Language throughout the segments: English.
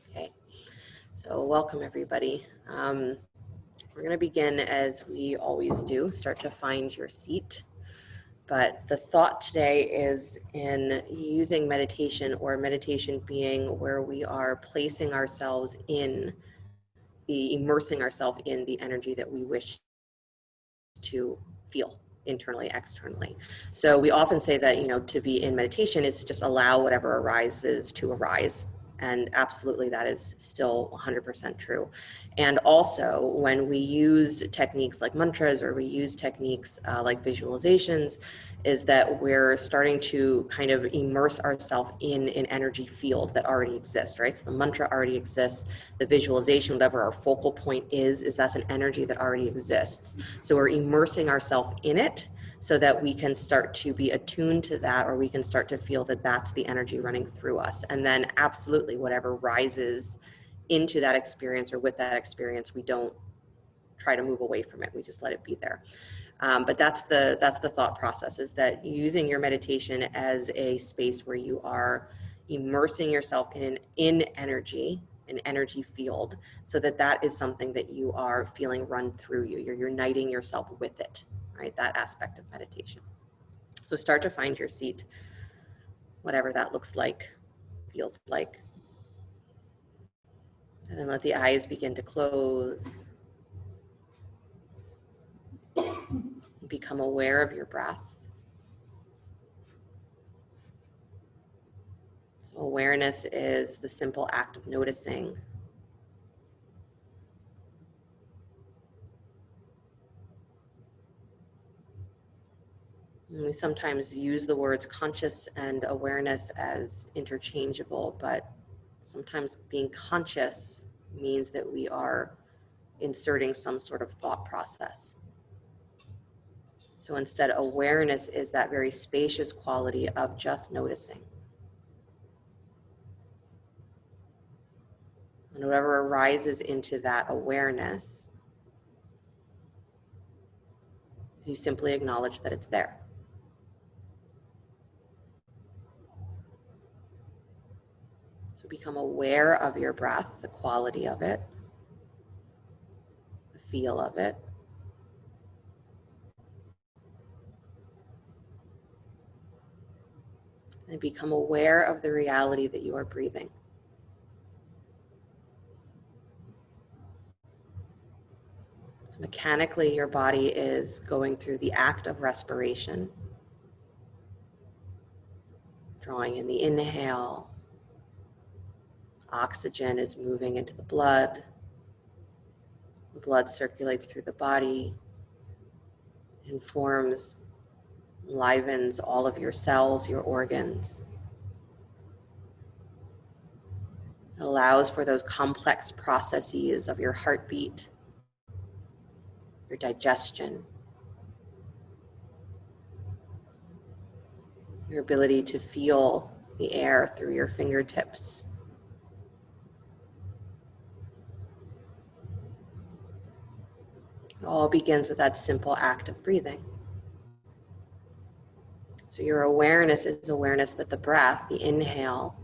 Okay, so welcome everybody. We're going to begin as we always do, start to find your seat. But the thought today is in using meditation, or meditation being where we are placing ourselves in immersing ourselves in the energy that we wish to feel internally, externally. So we often say that, to be in meditation is to just allow whatever arises to arise. And absolutely, that is still 100% true. And also, when we use techniques like mantras, or we use techniques like visualizations, is that we're starting to kind of immerse ourselves in an energy field that already exists, right? So the mantra already exists. The visualization, whatever our focal point is that's an energy that already exists. So we're immersing ourselves in it, so that we can start to be attuned to that, or we can start to feel that that's the energy running through us. And then absolutely whatever rises into that experience or with that experience, we don't try to move away from it. We just let it be there. But that's the thought process, is that using your meditation as a space where you are immersing yourself in energy, an energy field, so that is something that you are feeling run through you. You're uniting yourself with it, right? That aspect of meditation. So start to find your seat, whatever that looks like, feels like. And then let the eyes begin to close. Become aware of your breath. So awareness is the simple act of noticing. And we sometimes use the words conscious and awareness as interchangeable, but sometimes being conscious means that we are inserting some sort of thought process. So instead, awareness is that very spacious quality of just noticing. And whatever arises into that awareness, you simply acknowledge that it's there. So become aware of your breath, the quality of it, the feel of it. And become aware of the reality that you are breathing. So mechanically, your body is going through the act of respiration, drawing in the inhale. Oxygen is moving into the blood. The blood circulates through the body, informs, enlivens all of your cells, your organs. It allows for those complex processes of your heartbeat, your digestion, your ability to feel the air through your fingertips. It all begins with that simple act of breathing. So your awareness is awareness that the breath, the inhale,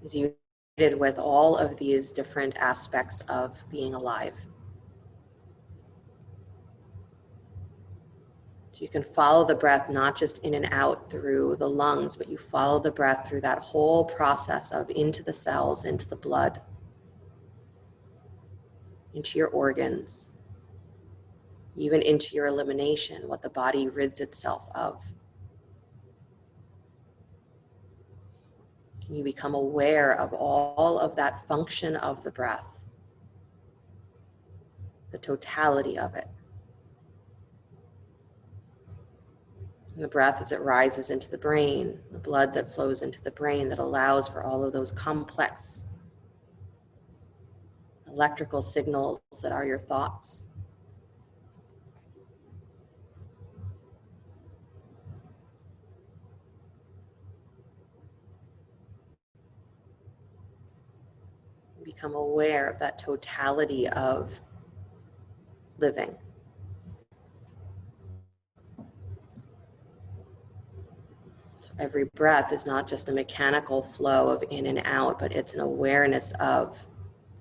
is united with all of these different aspects of being alive. So you can follow the breath not just in and out through the lungs, but you follow the breath through that whole process of into the cells, into the blood, into your organs, even into your elimination, what the body rids itself of. Can you become aware of all of that function of the breath, the totality of it? And the breath as it rises into the brain, the blood that flows into the brain that allows for all of those complex electrical signals that are your thoughts. Become aware of that totality of living. So Every breath is not just a mechanical flow of in and out, but it's an awareness of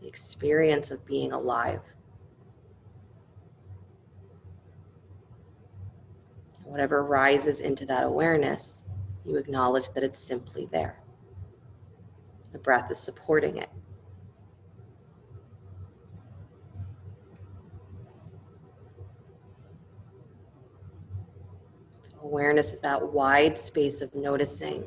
the experience of being alive. Whatever rises into that awareness, you acknowledge that it's simply there. The breath is supporting it. Awareness is that wide space of noticing.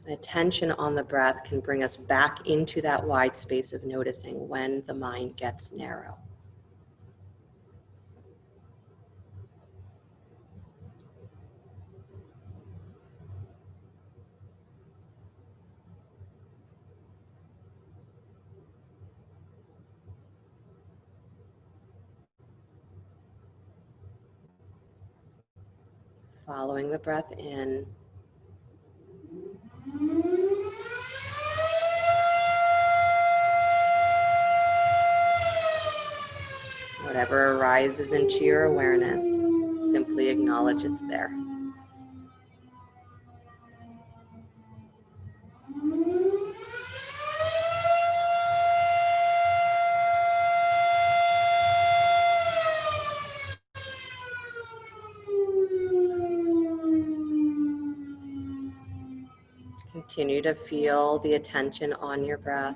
And attention on the breath can bring us back into that wide space of noticing when the mind gets narrow. Following the breath in. Whatever arises into your awareness, simply acknowledge it's there. Continue to feel the attention on your breath.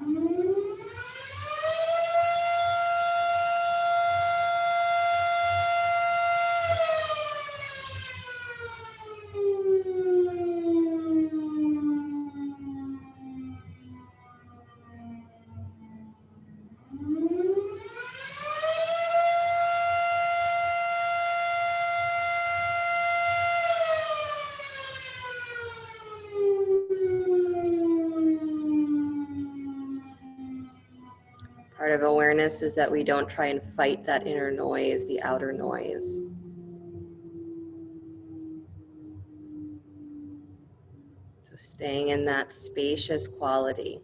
Part of awareness is that we don't try and fight that inner noise, the outer noise. So staying in that spacious quality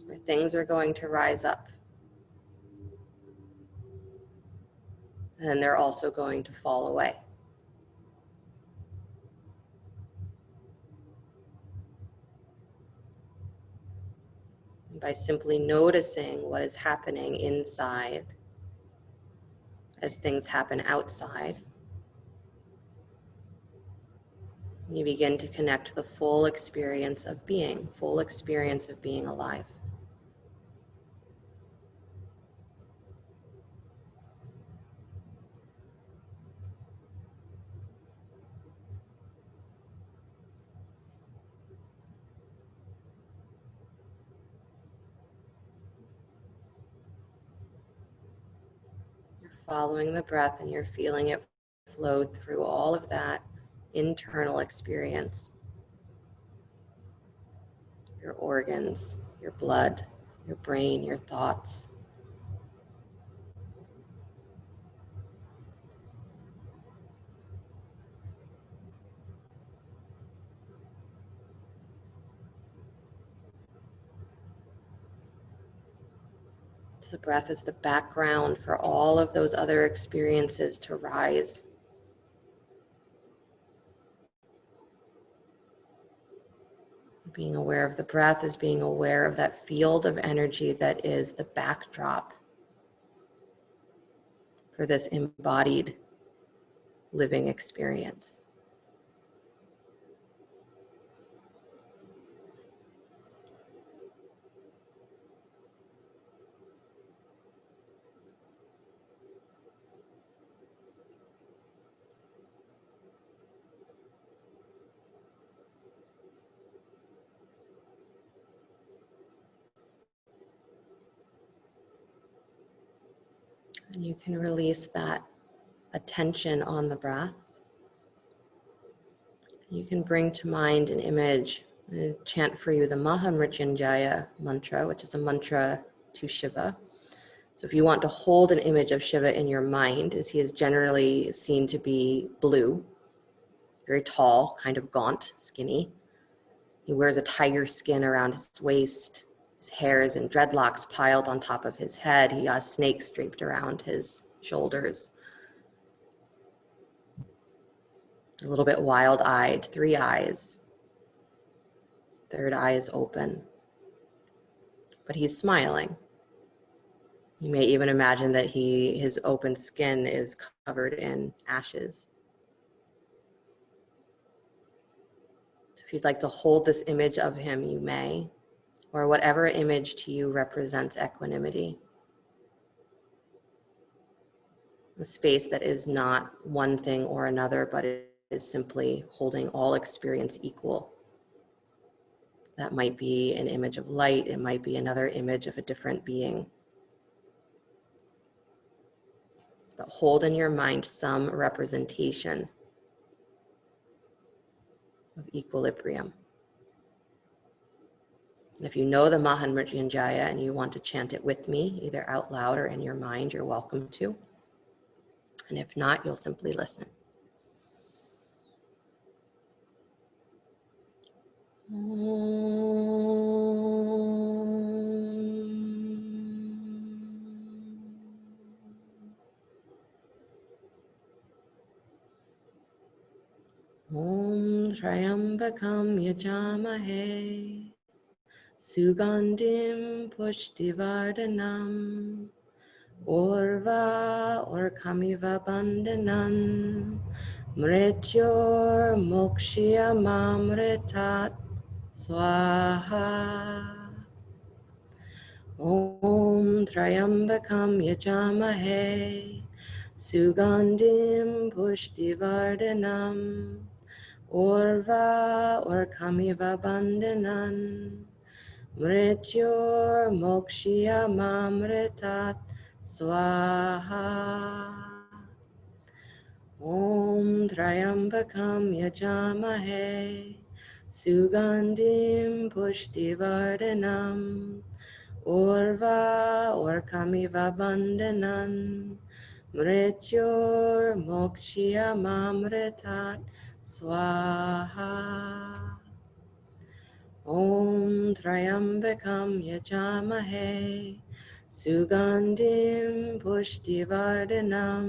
where things are going to rise up. And then they're also going to fall away. And by simply noticing what is happening inside as things happen outside, you begin to connect the full experience of being, full experience of being alive. You're following the breath and you're feeling it flow through all of that internal experience. Your organs, your blood, your brain, your thoughts. So the breath is the background for all of those other experiences to rise. Being aware of the breath is being aware of that field of energy that is the backdrop for this embodied living experience. And you can release that attention on the breath. You can bring to mind an image. I'm going to chant for you the Maha Mrityunjaya mantra, which is a mantra to Shiva. So if you want to hold an image of Shiva in your mind, as he is generally seen to be blue, very tall, kind of gaunt, skinny. He wears a tiger skin around his waist. His hair is in dreadlocks piled on top of his head. He has snakes draped around his shoulders. A little bit wild-eyed, 3 eyes. Third eye is open, but he's smiling. You may even imagine that his open skin is covered in ashes. If you'd like to hold this image of him, you may, or whatever image to you represents equanimity. A space that is not one thing or another, but it is simply holding all experience equal. That might be an image of light, it might be another image of a different being. But hold in your mind some representation of equilibrium. And if you know the Maha and Mrityunjaya and you want to chant it with me, either out loud or in your mind, you're welcome to. And if not, you'll simply listen. Om tryambakam yajamahe Sugandhim pushtivardhanam Urva ukamiva bandhanaan Mrityor mukshiyamamritat Swaha. Om tryambakam yajamahe Sugandhim pushtivardhanam Urva ukamiva bandhanaan Mrityor mukshiyamamritat Swaha. Om tryambakam yajamahe Sugandhim pushtivardhanam Urva ukamiva bandhanaan Mrityor mukshiyamamritat Swaha. Om tryambakam yajamahe Sugandhim pushtivardhanam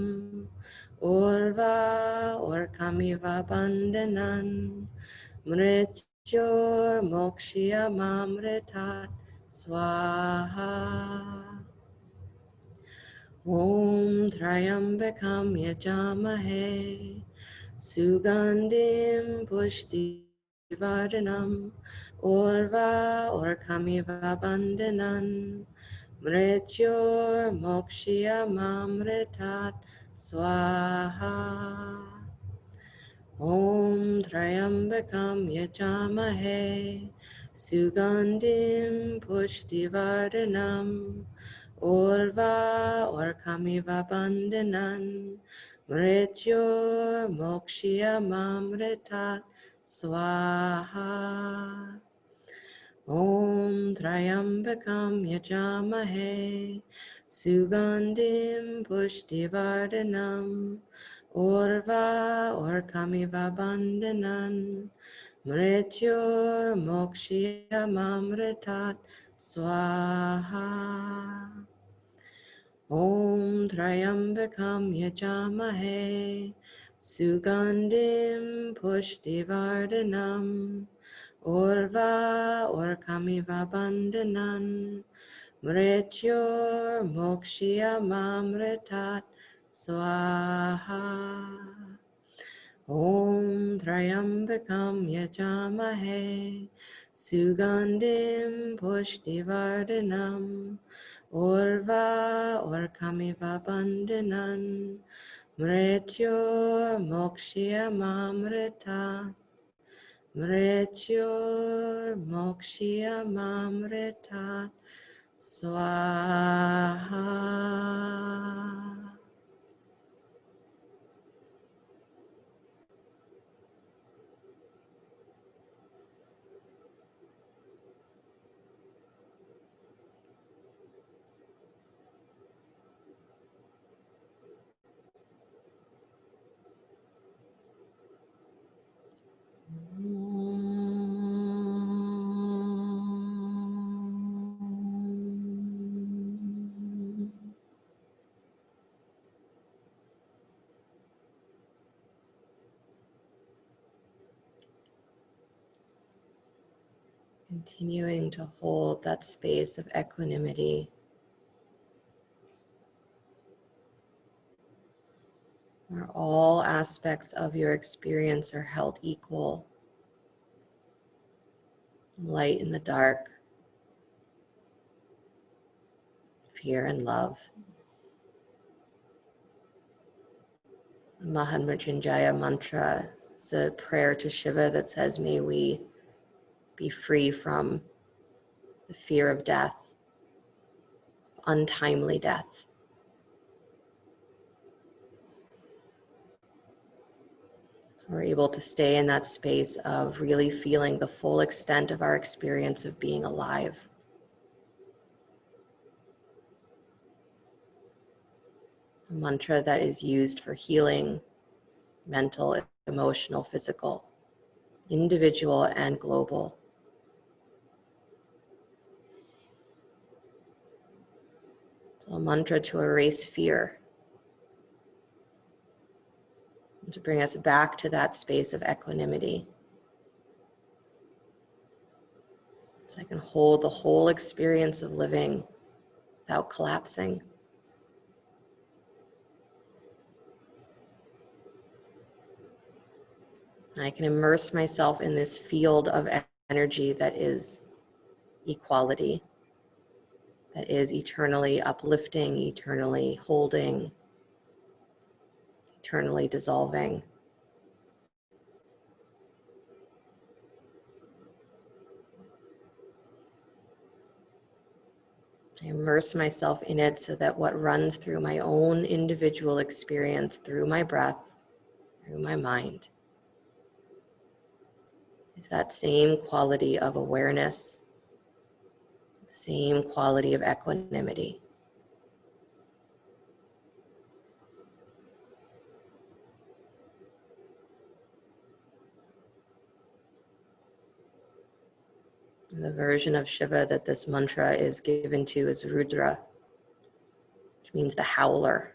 Urva ukamiva bandhanaan Mrityor mukshiyamamritat Swaha. Om tryambakam yajamahe Sugandhim pushtivardhanam Urva ukamiva bandhanaan Mrityor mukshiyamamritat Swaha. Om tryambakam yajamahe Sugandhim pushtivardhanam Urva ukamiva bandhanaan Mrityor mukshiyamamritat Swaha. Om tryambakam yajamahe Sugandhim pushtivardhanam Urva ukamiva bandhanaan Mrityor mukshiyamamritat Swaha. Om tryambakam yajamahe Sugandhim pushtivardhanam Urva ukamiva bandhanaan Mrityor mukshiyamamritat Swaha. Om tryambakam yajamahe Sugandhim pushtivardhanam Urva ukamiva bandhanaan Mrityor mukshiyamamritat Mrityor mukshiyamamritat Swaha. Continuing to hold that space of equanimity, where all aspects of your experience are held equal, light in the dark, fear and love. The Maha Mrityunjaya mantra is a prayer to Shiva that says, may we be free from the fear of death, untimely death. We're able to stay in that space of really feeling the full extent of our experience of being alive. A mantra that is used for healing, mental, emotional, physical, individual, and global. So a mantra to erase fear, and to bring us back to that space of equanimity. So I can hold the whole experience of living without collapsing. And I can immerse myself in this field of energy that is equality, that is eternally uplifting, eternally holding, eternally dissolving. I immerse myself in it so that what runs through my own individual experience, through my breath, through my mind, is that same quality of awareness, same quality of equanimity. And the version of Shiva that this mantra is given to is Rudra, which means the howler.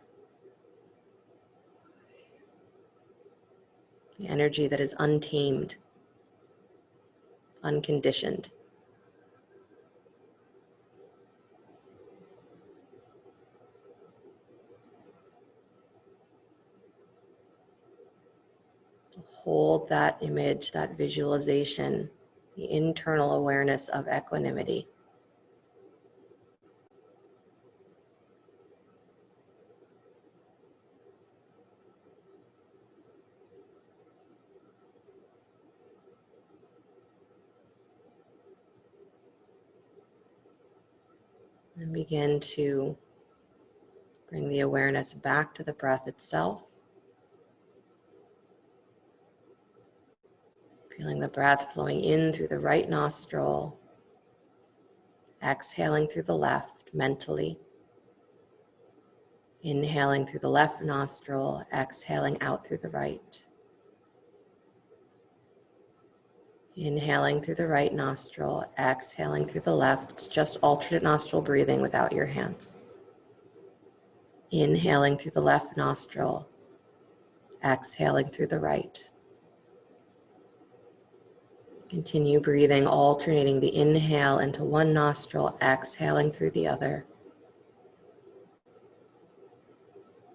The energy that is untamed, unconditioned. Hold that image, that visualization, the internal awareness of equanimity. And begin to bring the awareness back to the breath itself. Feeling the breath flowing in through the right nostril, exhaling through the left mentally. Inhaling through the left nostril, exhaling out through the right. Inhaling through the right nostril, exhaling through the left. It's just alternate nostril breathing without your hands. Inhaling through the left nostril, exhaling through the right. Continue breathing, alternating the inhale into one nostril, exhaling through the other.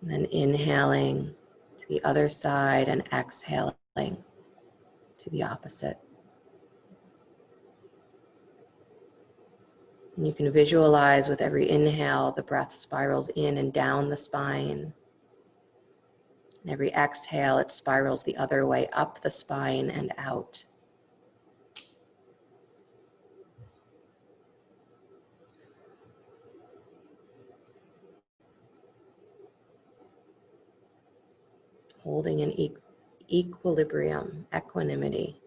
And then inhaling to the other side and exhaling to the opposite. And you can visualize with every inhale, the breath spirals in and down the spine. And every exhale, it spirals the other way up the spine and out. Holding an equilibrium, equanimity,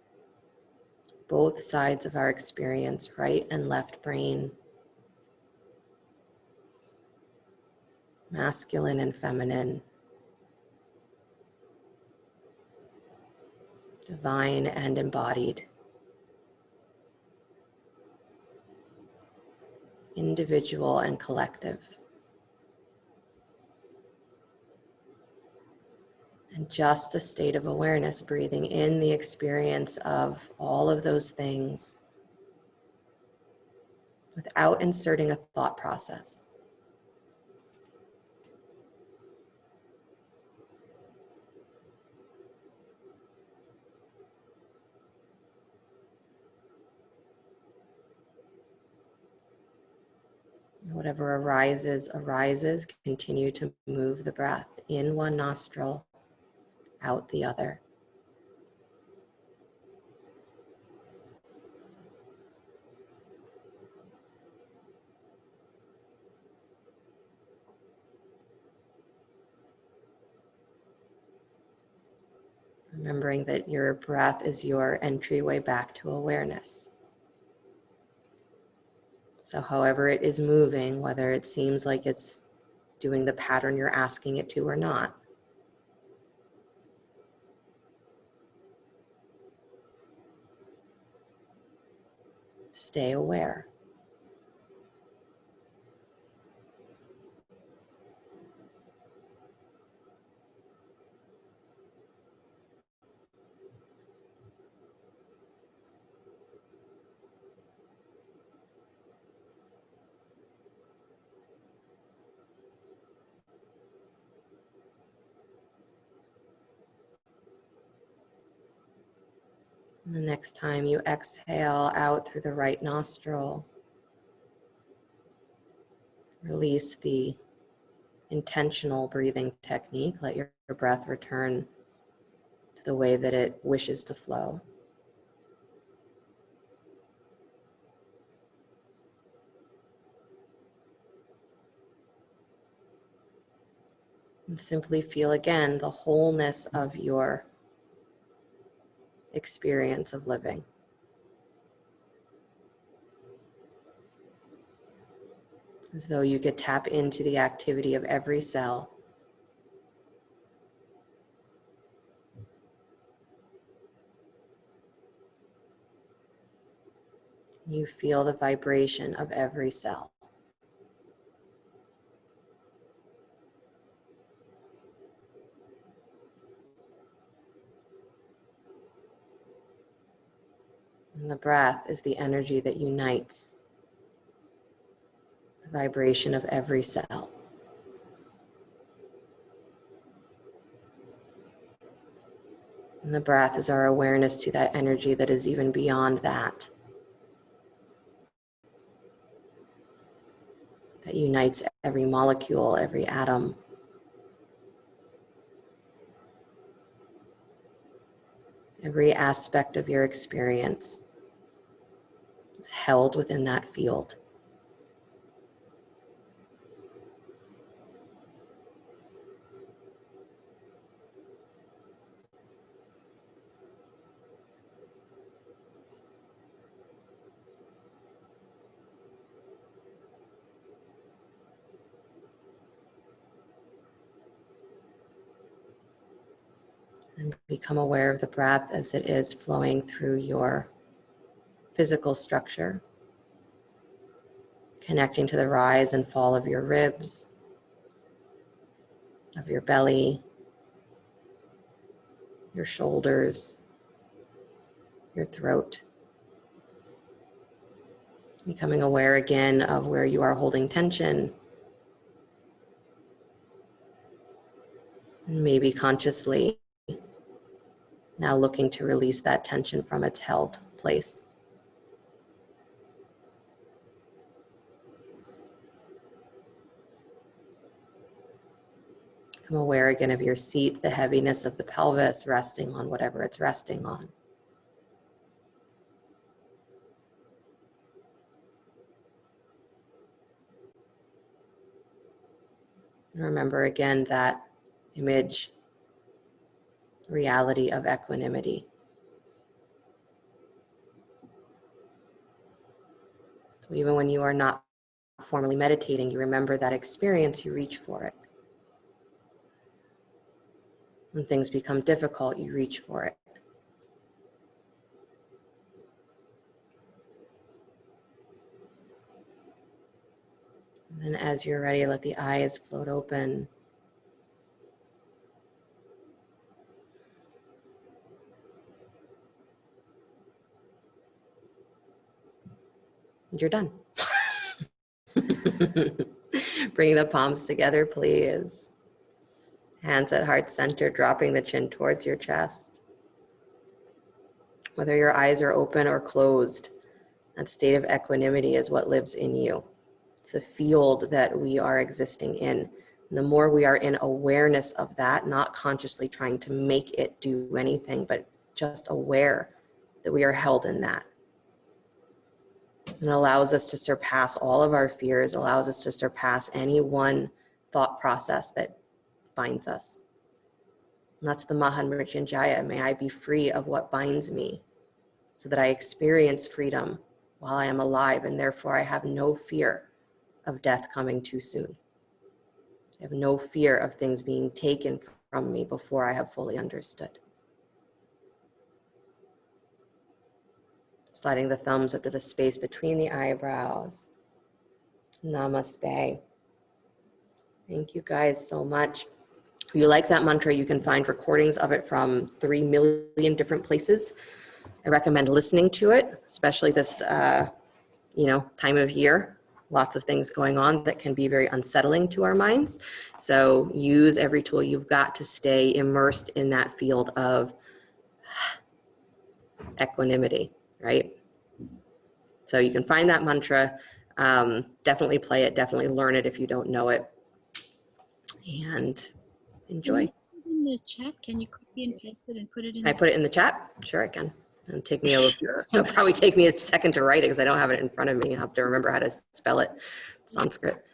both sides of our experience, right and left brain, masculine and feminine, divine and embodied, individual and collective. And just a state of awareness, breathing in the experience of all of those things, without inserting a thought process. Whatever arises, arises. Continue to move the breath in one nostril, out the other. Remembering that your breath is your entryway back to awareness. So however it is moving, whether it seems like it's doing the pattern you're asking it to or not, stay aware. And the next time you exhale out through the right nostril, release the intentional breathing technique. Let your breath return to the way that it wishes to flow. And simply feel again the wholeness of your experience of living. As though you could tap into the activity of every cell. You feel the vibration of every cell. And the breath is the energy that unites the vibration of every cell. And the breath is our awareness to that energy that is even beyond that, that unites every molecule, every atom. Every aspect of your experience is held within that field. And become aware of the breath as it is flowing through your physical structure, connecting to the rise and fall of your ribs, of your belly, your shoulders, your throat. Becoming aware again of where you are holding tension, and maybe consciously now looking to release that tension from its held place. Become aware again of your seat, the heaviness of the pelvis resting on whatever it's resting on. And remember again that image, reality of equanimity. So even when you are not formally meditating, you remember that experience, you reach for it. When things become difficult, you reach for it. And then as you're ready, let the eyes float open. And you're done. Bring the palms together, please. Hands at heart center, dropping the chin towards your chest. Whether your eyes are open or closed, that state of equanimity is what lives in you. It's a field that we are existing in. And the more we are in awareness of that, not consciously trying to make it do anything, but just aware that we are held in that. It allows us to surpass all of our fears, allows us to surpass any one thought process that binds us. And that's the Maha Mrityunjaya. May I be free of what binds me so that I experience freedom while I am alive, and therefore I have no fear of death coming too soon. I have no fear of things being taken from me before I have fully understood. Sliding the thumbs up to the space between the eyebrows. Namaste. Thank you guys so much. If you like that mantra, you can find recordings of it from 3 million different places. I recommend listening to it, especially this time of year. Lots of things going on that can be very unsettling to our minds. So use every tool you've got to stay immersed in that field of equanimity, right? So you can find that mantra, definitely play it, definitely learn it if you don't know it, and enjoy. In the chat, can you copy and paste it and put it in? I put it in the chat? Sure I can. It'll take me it'll probably take me a second to write it because I don't have it in front of me. I have to remember how to spell it, Sanskrit.